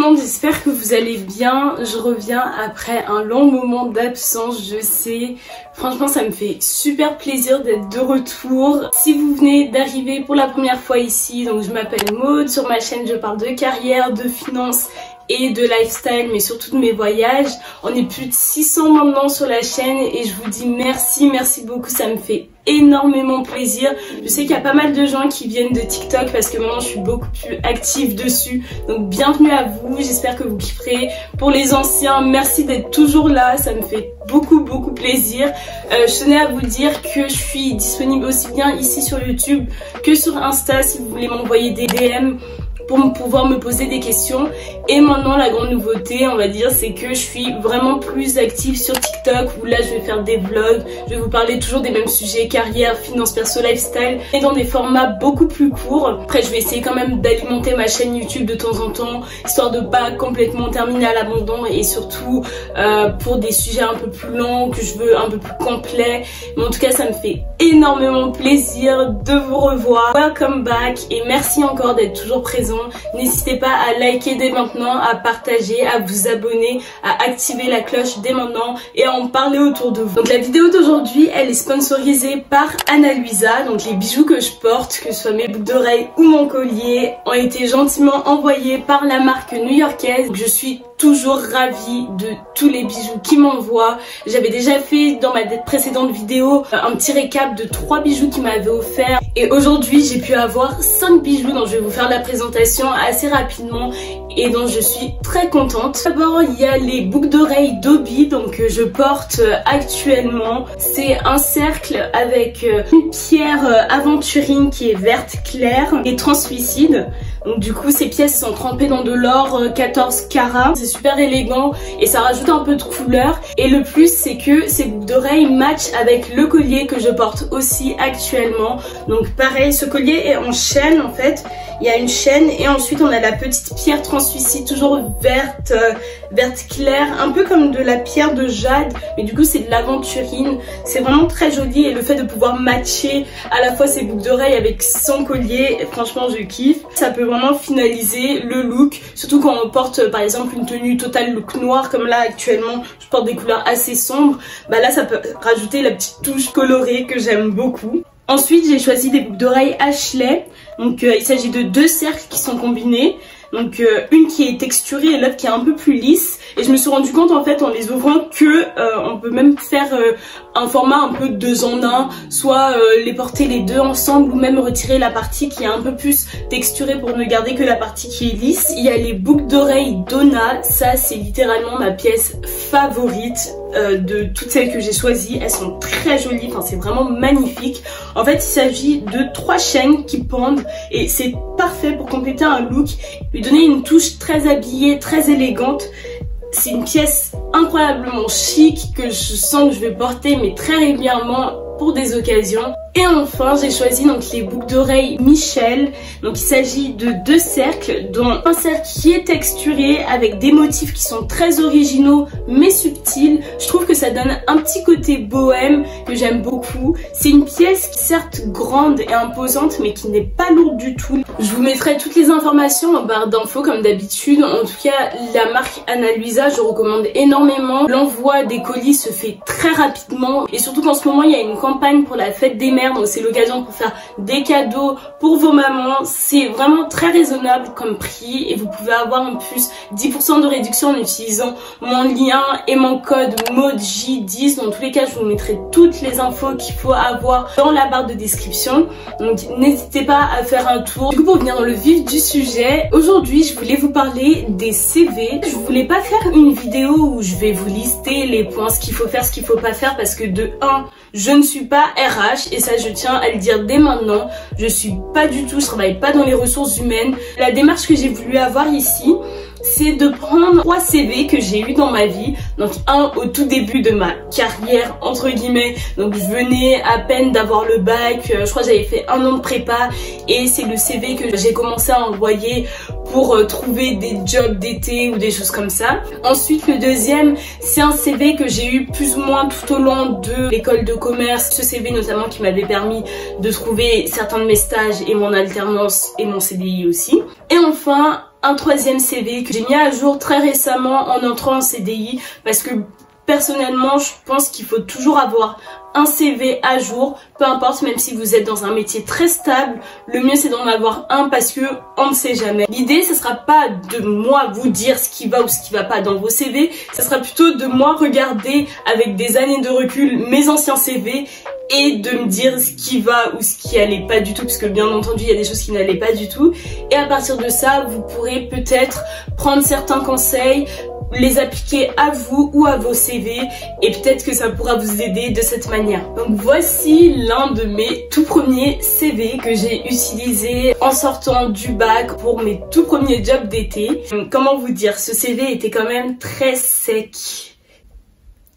monde, j'espère que vous allez bien. Je reviens après un long moment d'absence, je sais. Franchement, ça me fait super plaisir d'être de retour. Si vous venez d'arriver pour la première fois ici, donc je m'appelle Maud. Sur ma chaîne, je parle de carrière, de finances et de lifestyle, mais surtout de mes voyages. On est plus de 600 maintenant sur la chaîne et je vous dis merci beaucoup, ça me fait énormément plaisir. Je sais qu'il y a pas mal de gens qui viennent de TikTok parce que maintenant je suis beaucoup plus active dessus, donc bienvenue à vous, j'espère que vous kifferez. Pour les anciens, merci d'être toujours là, ça me fait beaucoup plaisir. Je tenais à vous dire que je suis disponible aussi bien ici sur YouTube que sur Insta si vous voulez m'envoyer des DM pour pouvoir me poser des questions. Et maintenant la grande nouveauté, on va dire, c'est que je suis vraiment plus active sur TikTok, où là je vais faire des vlogs, je vais vous parler toujours des mêmes sujets, carrière, finances, perso, lifestyle, et dans des formats beaucoup plus courts. Après je vais essayer quand même d'alimenter ma chaîne YouTube de temps en temps, histoire de pas complètement terminer à l'abandon, et surtout pour des sujets un peu plus longs, que je veux un peu plus complets. Mais en tout cas ça me fait énormément plaisir de vous revoir. Welcome back et merci encore d'être toujours présent. N'hésitez pas à liker dès maintenant, à partager, à vous abonner, à activer la cloche dès maintenant et à en parler autour de vous. Donc la vidéo d'aujourd'hui, elle est sponsorisée par Ana Luisa. Donc les bijoux que je porte, que ce soit mes boucles d'oreilles ou mon collier, ont été gentiment envoyés par la marque new-yorkaise. Donc je suis toujours ravie de tous les bijoux qu'ils m'envoient. J'avais déjà fait dans ma précédente vidéo un petit récap de 3 bijoux qu'ils m'avaient offert. Et aujourd'hui, j'ai pu avoir 5 bijoux dont je vais vous faire la présentation assez rapidement et dont je suis très contente. D'abord, il y a les boucles d'oreilles d'Obi, donc que je porte actuellement. C'est un cercle avec une pierre aventurine qui est verte claire et translucide. Donc du coup ces pièces sont trempées dans de l'or 14 carats. C'est super élégant et ça rajoute un peu de couleur. Et le plus c'est que ces boucles d'oreilles matchent avec le collier que je porte aussi actuellement. Donc pareil, ce collier est en chaîne en fait. Il y a une chaîne et ensuite on a la petite pierre translucide toujours verte, verte claire, un peu comme de la pierre de jade, mais du coup c'est de l'aventurine. C'est vraiment très joli et le fait de pouvoir matcher à la fois ses boucles d'oreilles avec son collier, franchement je kiffe. Ça peut vraiment finaliser le look, surtout quand on porte par exemple une tenue totale look noir comme là actuellement je porte des couleurs assez sombres. Bah là ça peut rajouter la petite touche colorée que j'aime beaucoup. Ensuite j'ai choisi des boucles d'oreilles Ashley. Donc il s'agit de 2 cercles qui sont combinés. Donc une qui est texturée et l'autre qui est un peu plus lisse. Et je me suis rendu compte en fait en les ouvrant que on peut même faire un format un peu 2 en 1, soit les porter les deux ensemble ou même retirer la partie qui est un peu plus texturée pour ne garder que la partie qui est lisse. Il y a les boucles d'oreilles Donna, ça c'est littéralement ma pièce favorite de toutes celles que j'ai choisies. Elles sont très jolies, enfin c'est vraiment magnifique. En fait il s'agit de 3 chaînes qui pendent et c'est parfait pour compléter un look, lui donner une touche très habillée, très élégante. C'est une pièce incroyablement chic que je sens que je vais porter mais très régulièrement pour des occasions. Et enfin j'ai choisi donc les boucles d'oreilles Michel. Donc il s'agit de 2 cercles, dont un cercle qui est texturé avec des motifs qui sont très originaux mais subtils. Je trouve que ça donne un petit côté bohème que j'aime beaucoup. C'est une pièce qui est certes grande et imposante mais qui n'est pas lourde du tout. Je vous mettrai toutes les informations en barre d'infos comme d'habitude. En tout cas la marque Ana Luisa je recommande énormément. L'envoi des colis se fait très rapidement et surtout qu'en ce moment il y a une campagne pour la fête des mères. Donc c'est l'occasion pour faire des cadeaux pour vos mamans. C'est vraiment très raisonnable comme prix et vous pouvez avoir en plus 10% de réduction en utilisant mon lien et mon code MAUDJ10. Dans tous les cas je vous mettrai toutes les infos qu'il faut avoir dans la barre de description, donc n'hésitez pas à faire un tour. Du coup pour venir dans le vif du sujet, aujourd'hui je voulais vous parler des CV. Je voulais pas faire une vidéo où je vais vous lister les points, ce qu'il faut faire, ce qu'il faut pas faire, parce que de 1 je ne suis pas RH et ça je tiens à le dire dès maintenant. Je travaille pas dans les ressources humaines. La démarche que j'ai voulu avoir ici, c'est de prendre 3 CV que j'ai eu dans ma vie. Donc un au tout début de ma carrière entre guillemets, donc je venais à peine d'avoir le bac, je crois que j'avais fait 1 an de prépa et c'est le CV que j'ai commencé à envoyer pour trouver des jobs d'été ou des choses comme ça. Ensuite le deuxième, c'est un CV que j'ai eu plus ou moins tout au long de l'école de commerce, ce CV notamment qui m'avait permis de trouver certains de mes stages et mon alternance et mon CDI aussi. Et enfin un troisième CV que j'ai mis à jour très récemment en entrant en CDI parce que personnellement, je pense qu'il faut toujours avoir un CV à jour, peu importe, même si vous êtes dans un métier très stable, le mieux c'est d'en avoir un parce que on ne sait jamais. L'idée, ce sera pas de moi vous dire ce qui va ou ce qui va pas dans vos CV, ce sera plutôt de moi regarder avec des années de recul mes anciens CV et de me dire ce qui va ou ce qui allait pas du tout, parce que bien entendu il y a des choses qui n'allaient pas du tout, et à partir de ça vous pourrez peut-être prendre certains conseils, les appliquer à vous ou à vos CV, et peut-être que ça pourra vous aider de cette manière. Donc voici l'un de mes tout premiers CV que j'ai utilisé en sortant du bac pour mes tout premiers jobs d'été. Comment vous dire, ce CV était quand même très sec.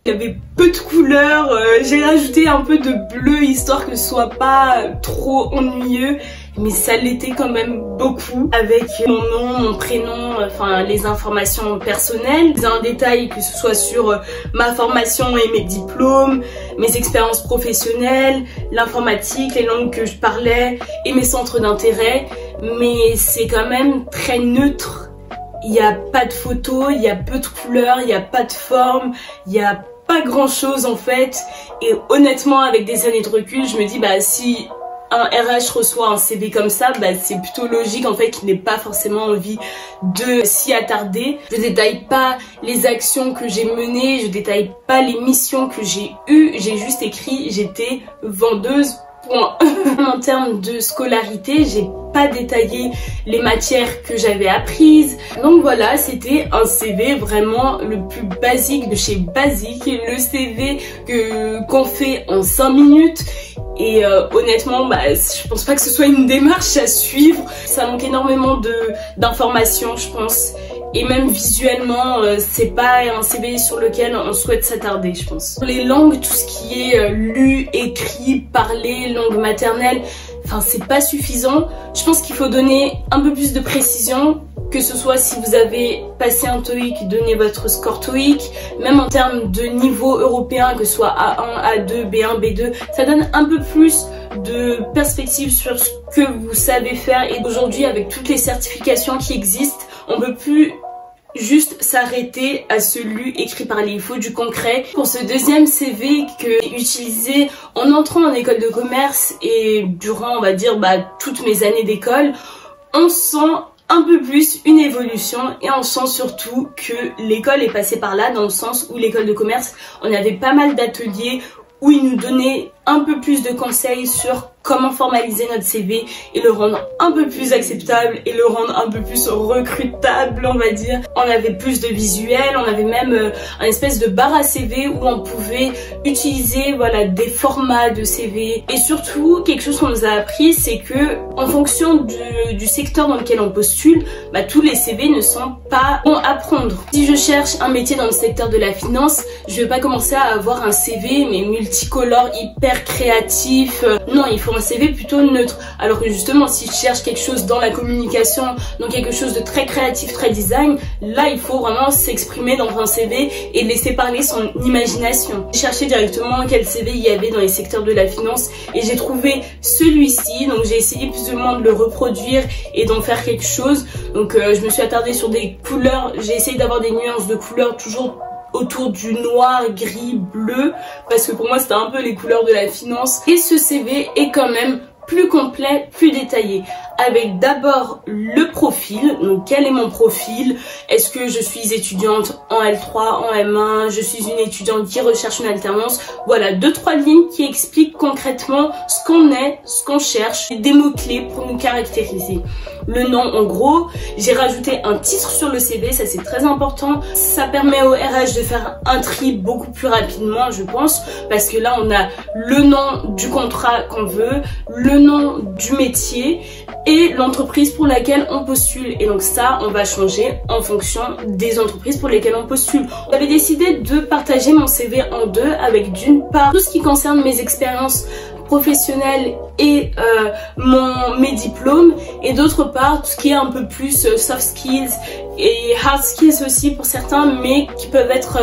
Il y avait peu de couleurs, j'ai rajouté un peu de bleu histoire que ce soit pas trop ennuyeux, mais ça l'était quand même beaucoup, avec mon nom, mon prénom, enfin les informations personnelles, un détail que ce soit sur ma formation et mes diplômes, mes expériences professionnelles, l'informatique, les langues que je parlais et mes centres d'intérêt, mais c'est quand même très neutre. Il n'y a pas de photos, il y a peu de couleurs, il n'y a pas de forme, il y a pas grand chose en fait, et honnêtement avec des années de recul je me dis bah si un RH reçoit un CV comme ça, bah c'est plutôt logique en fait qu'il n'ait pas forcément envie de s'y attarder. Je détaille pas les actions que j'ai menées, je détaille pas les missions que j'ai eues, j'ai juste écrit j'étais vendeuse. Point. En termes de scolarité, j'ai pas détaillé les matières que j'avais apprises. Donc voilà, c'était un CV vraiment le plus basique de chez basique, le CV qu'on fait en 5 minutes. Et honnêtement, bah, je pense pas que ce soit une démarche à suivre. Ça manque énormément d'informations, je pense. Et même visuellement, c'est pas un CV sur lequel on souhaite s'attarder, je pense. Pour les langues, tout ce qui est lu, écrit, parlé, langue maternelle, enfin c'est pas suffisant. Je pense qu'il faut donner un peu plus de précision, que ce soit si vous avez passé un TOEIC, donnez votre score TOEIC, même en termes de niveau européen, que ce soit A1, A2, B1, B2, ça donne un peu plus de perspective sur ce que vous savez faire. Et aujourd'hui, avec toutes les certifications qui existent, on peut plus juste s'arrêter à ce lu écrit par les, il faut du concret. Pour ce deuxième CV que j'ai utilisé en entrant en école de commerce et durant, on va dire, toutes mes années d'école, on sent un peu plus une évolution et on sent surtout que l'école est passée par là, dans le sens où l'école de commerce, on avait pas mal d'ateliers où ils nous donnaient un peu plus de conseils sur comment formaliser notre CV et le rendre un peu plus acceptable et le rendre un peu plus recrutable, on va dire. On avait plus de visuels, on avait même un espèce de bar à CV où on pouvait utiliser voilà des formats de CV. Et surtout, quelque chose qu'on nous a appris, c'est que en fonction du secteur dans lequel on postule, tous les CV ne sont pas bons à prendre. Si je cherche un métier dans le secteur de la finance, je vais pas commencer à avoir un CV mais multicolore, hyper créatif. Non, il faut un CV plutôt neutre. Alors que justement, si je cherche quelque chose dans la communication, dans quelque chose de très créatif, très design, là il faut vraiment s'exprimer dans un CV et laisser parler son imagination. J'ai cherché directement quel CV il y avait dans les secteurs de la finance et j'ai trouvé celui-ci. Donc j'ai essayé plus ou moins de le reproduire et d'en faire quelque chose. Donc je me suis attardée sur des couleurs. J'ai essayé d'avoir des nuances de couleurs toujours autour du noir, gris, bleu, parce que pour moi c'était un peu les couleurs de la finance. Et ce CV est quand même plus complet, plus détaillé, avec d'abord le profil. Donc quel est mon profil? Est-ce que je suis étudiante en L3, en M1? Je suis une étudiante qui recherche une alternance? Voilà, 2-3 lignes qui expliquent concrètement ce qu'on est, ce qu'on cherche, des mots-clés pour nous caractériser. Le nom en gros, j'ai rajouté un titre sur le CV, ça c'est très important. Ça permet au RH de faire un tri beaucoup plus rapidement, je pense, parce que là on a le nom du contrat qu'on veut, le nom du métier et l'entreprise pour laquelle on postule. Et donc ça, on va changer en fonction des entreprises pour lesquelles on postule. On avait décidé de partager mon CV en deux, avec d'une part tout ce qui concerne mes expériences professionnelles et mes diplômes, et d'autre part tout ce qui est un peu plus soft skills et hard skills aussi pour certains, mais qui peuvent être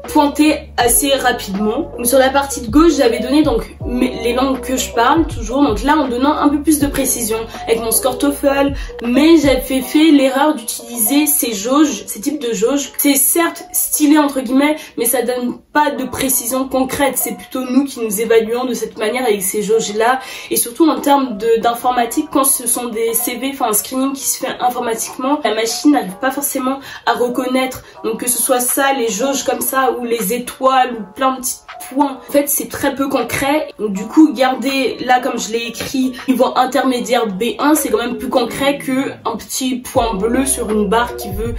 pointé assez rapidement. Donc sur la partie de gauche, j'avais donné donc les langues que je parle toujours, donc là en donnant un peu plus de précision avec mon score TOEFL, mais j'avais fait l'erreur d'utiliser ces jauges, ces types de jauges. C'est certes stylé entre guillemets, mais ça donne pas de précision concrète, c'est plutôt nous qui nous évaluons de cette manière avec ces jauges là, et surtout en termes d'informatique, quand ce sont des CV, enfin un screening qui se fait informatiquement, la machine n'arrive pas forcément à reconnaître, donc que ce soit ça, les jauges comme ça, ou les étoiles, ou plein de petits points, en fait c'est très peu concret. Donc du coup garder là comme je l'ai écrit niveau intermédiaire B1, c'est quand même plus concret que un petit point bleu sur une barre qui veut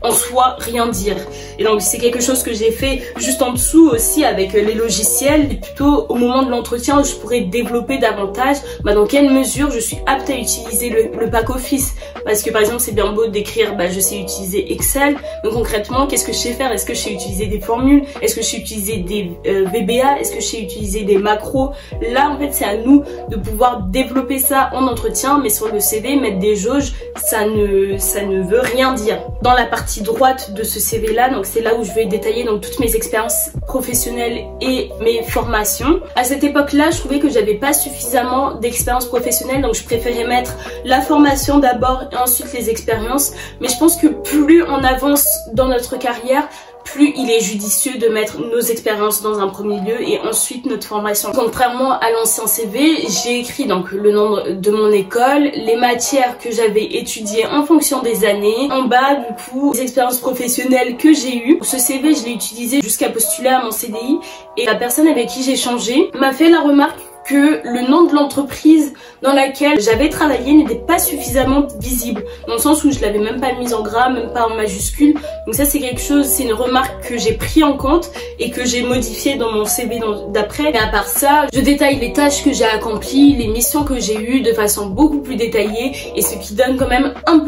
en soi rien dire. Et donc c'est quelque chose que j'ai fait juste en dessous aussi avec les logiciels, et plutôt au moment de l'entretien où je pourrais développer davantage dans quelle mesure je suis apte à utiliser le pack office, parce que par exemple c'est bien beau d'écrire je sais utiliser Excel, mais concrètement qu'est-ce que je sais faire? Est-ce que je sais utiliser des formules? Est-ce que je sais utiliser des VBA? Est-ce que je sais utiliser des macros? Là en fait c'est à nous de pouvoir développer ça en entretien, mais sur le CV mettre des jauges, ça ne veut rien dire. Dans la partie droite de ce CV là, donc c'est là où je vais détailler donc toutes mes expériences professionnelles et mes formations. À cette époque là je trouvais que j'avais pas suffisamment d'expérience professionnelle, donc je préférais mettre la formation d'abord et ensuite les expériences, mais je pense que plus on avance dans notre carrière, plus il est judicieux de mettre nos expériences dans un premier lieu et ensuite notre formation. Contrairement à l'ancien CV, j'ai écrit donc le nom de mon école, les matières que j'avais étudiées en fonction des années, en bas du coup les expériences professionnelles que j'ai eues. Ce CV je l'ai utilisé jusqu'à postuler à mon CDI, et la personne avec qui j'ai échangé m'a fait la remarque que le nom de l'entreprise dans laquelle j'avais travaillé n'était pas suffisamment visible, dans le sens où je l'avais même pas mise en gras, même pas en majuscule. Donc ça c'est quelque chose, c'est une remarque que j'ai pris en compte et que j'ai modifié dans mon CV d'après. Mais à part ça, je détaille les tâches que j'ai accomplies, les missions que j'ai eues de façon beaucoup plus détaillée, et ce qui donne quand même un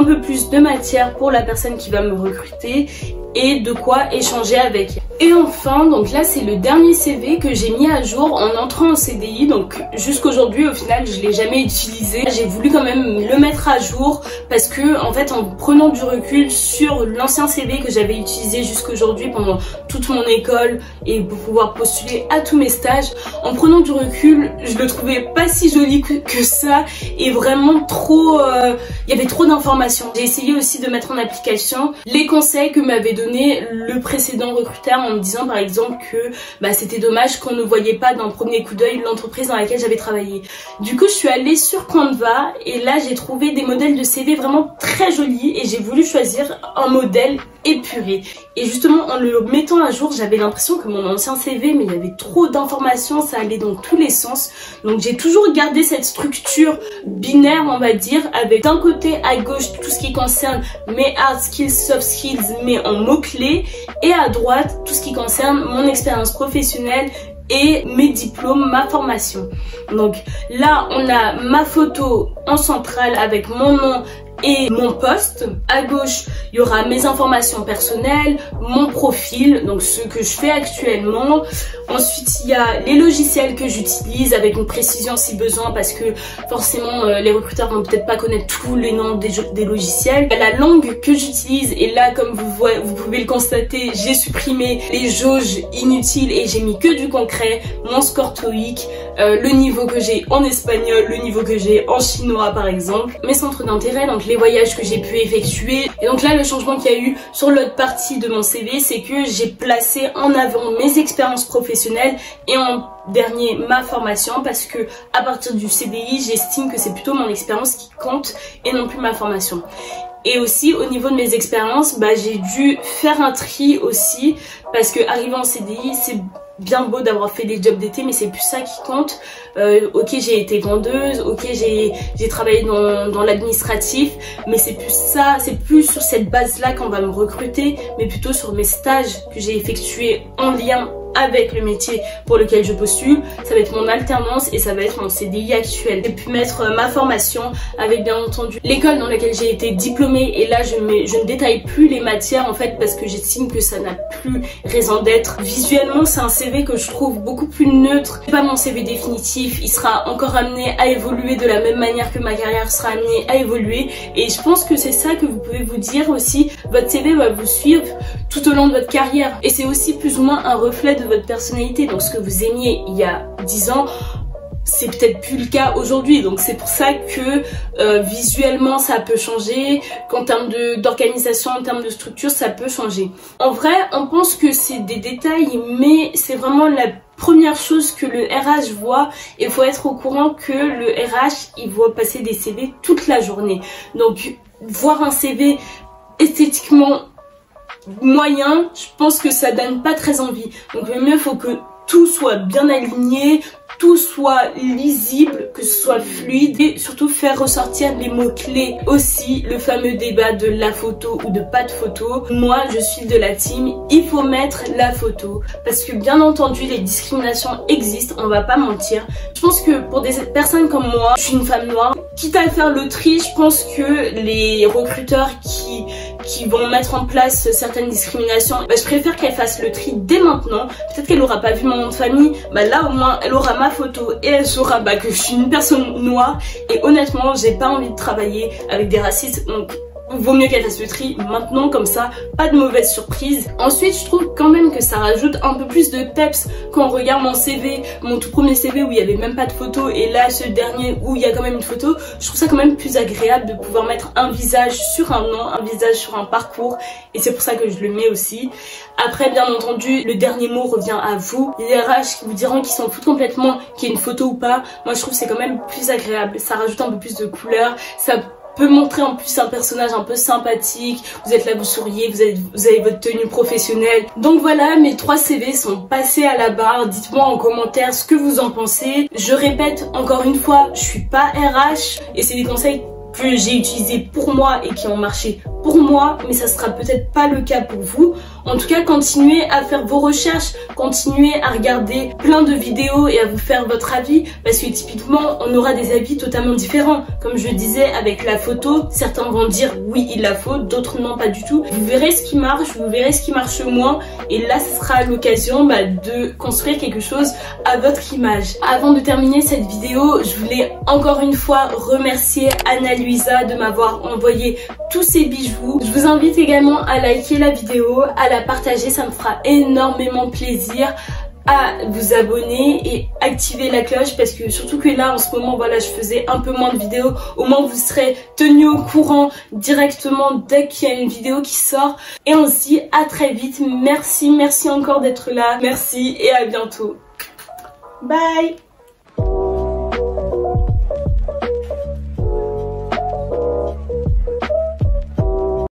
peu plus de matière pour la personne qui va me recruter et de quoi échanger avec. Et enfin, donc là c'est le dernier CV que j'ai mis à jour en entrant en CDI, donc jusqu'aujourd'hui au final je l'ai jamais utilisé. J'ai voulu quand même le mettre à jour parce que en fait en prenant du recul sur l'ancien CV que j'avais utilisé jusqu'aujourd'hui pendant toute mon école et pour pouvoir postuler à tous mes stages, en prenant du recul je le trouvais pas si joli que ça, et vraiment trop, il y avait trop d'informations. J'ai essayé aussi de mettre en application les conseils que m'avait donné le précédent recruteur, en me disant par exemple que c'était dommage qu'on ne voyait pas d'un premier coup d'œil l'entreprise dans laquelle j'avais travaillé. Du coup je suis allée sur Canva et là j'ai trouvé des modèles de CV vraiment très jolis et j'ai voulu choisir un modèle épuré. Et justement en le mettant à jour, j'avais l'impression que mon ancien CV, mais il y avait trop d'informations, ça allait dans tous les sens. Donc j'ai toujours gardé cette structure binaire on va dire, avec d'un côté à gauche tout ce qui concerne mes hard skills, soft skills mais en mots-clés, et à droite tout ce qui concerne mon expérience professionnelle et mes diplômes, ma formation. Donc là on a ma photo en centrale avec mon nom et mon poste. À gauche il y aura mes informations personnelles, mon profil, donc ce que je fais actuellement. Ensuite il y a les logiciels que j'utilise avec une précision si besoin, parce que forcément les recruteurs vont peut-être pas connaître tous les noms des logiciels. Il y a la langue que j'utilise, et là comme vous pouvez le constater, j'ai supprimé les jauges inutiles et j'ai mis que du concret, mon score TOEIC, le niveau que j'ai en espagnol, le niveau que j'ai en chinois par exemple, mes centres d'intérêt, donc les voyages que j'ai pu effectuer. Et donc là le changement qu'il y a eu sur l'autre partie de mon CV, c'est que j'ai placé en avant mes expériences professionnelles et en dernier ma formation, parce que à partir du CDI j'estime que c'est plutôt mon expérience qui compte et non plus ma formation. Et aussi au niveau de mes expériences, j'ai dû faire un tri aussi, parce que arrivé en CDI c'est bien beau d'avoir fait des jobs d'été, mais c'est plus ça qui compte. Ok j'ai été vendeuse, ok j'ai travaillé dans l'administratif, mais c'est plus ça, c'est plus sur cette base là qu'on va me recruter, mais plutôt sur mes stages que j'ai effectués en lien avec le métier pour lequel je postule. Ça va être mon alternance et ça va être mon CDI actuel. J'ai pu mettre ma formation avec bien entendu l'école dans laquelle j'ai été diplômée, et là je ne détaille plus les matières en fait, parce que j'estime que ça n'a plus raison d'être. Visuellement c'est un CV que je trouve beaucoup plus neutre. C'est pas mon CV définitif, il sera encore amené à évoluer de la même manière que ma carrière sera amenée à évoluer, et je pense que c'est ça que vous pouvez vous dire aussi. Votre CV va vous suivre tout au long de votre carrière. Et c'est aussi plus ou moins un reflet de votre personnalité. Donc ce que vous aimiez il y a 10 ans, c'est peut-être plus le cas aujourd'hui, donc c'est pour ça que visuellement ça peut changer, qu'en termes d'organisation, en termes de structure ça peut changer. En vrai on pense que c'est des détails, mais c'est vraiment la première chose que le RH voit, et il faut être au courant que le RH il voit passer des CV toute la journée. Donc voir un CV esthétiquement moyen, je pense que ça donne pas très envie. Donc le mieux, il faut que tout soit bien aligné, tout soit lisible, que ce soit fluide, et surtout faire ressortir les mots-clés. Aussi, le fameux débat de la photo ou de pas de photo. Moi, je suis de la team, il faut mettre la photo. Parce que bien entendu, les discriminations existent, on va pas mentir. Je pense que pour des personnes comme moi, je suis une femme noire, quitte à faire le tri, je pense que les recruteurs qui vont mettre en place certaines discriminations, je préfère qu'elle fasse le tri dès maintenant. Peut-être qu'elle aura pas vu mon nom de famille, là au moins elle aura ma photo et elle saura que je suis une personne noire, et honnêtement j'ai pas envie de travailler avec des racistes, donc vaut mieux qu'elle fasse le tri maintenant, comme ça pas de mauvaise surprise. Ensuite je trouve quand même que ça rajoute un peu plus de peps quand on regarde mon CV, mon tout premier CV où il y avait même pas de photo, et là ce dernier où il y a quand même une photo. Je trouve ça quand même plus agréable de pouvoir mettre un visage sur un nom, un visage sur un parcours, et c'est pour ça que je le mets aussi. Après bien entendu le dernier mot revient à vous, les RH qui vous diront qu'ils s'en foutent complètement qu'il y ait une photo ou pas. Moi je trouve que c'est quand même plus agréable, ça rajoute un peu plus de couleur, ça peut montrer en plus un personnage un peu sympathique. Vous êtes là, vous souriez, vous avez votre tenue professionnelle. Donc voilà, mes 3 CV sont passés à la barre. Dites-moi en commentaire ce que vous en pensez. Je répète encore une fois, je suis pas RH et c'est des conseils que j'ai utilisés pour moi et qui ont marché pour moi, mais ça sera peut-être pas le cas pour vous. En tout cas, continuez à faire vos recherches, continuez à regarder plein de vidéos et à vous faire votre avis, parce que typiquement on aura des avis totalement différents. Comme je le disais avec la photo, certains vont dire oui il la faut, d'autres non pas du tout. Vous verrez ce qui marche, vous verrez ce qui marche moins, et là ce sera l'occasion de construire quelque chose à votre image. Avant de terminer cette vidéo, je voulais encore une fois remercier Anna Luisa de m'avoir envoyé tous ces bijoux. Je vous invite également à liker la vidéo, à la partager, ça me fera énormément plaisir, à vous abonner et activer la cloche, parce que surtout que là en ce moment voilà je faisais un peu moins de vidéos, au moins vous serez tenu au courant directement dès qu'il y a une vidéo qui sort. Et on se dit à très vite, merci encore d'être là, merci et à bientôt, bye.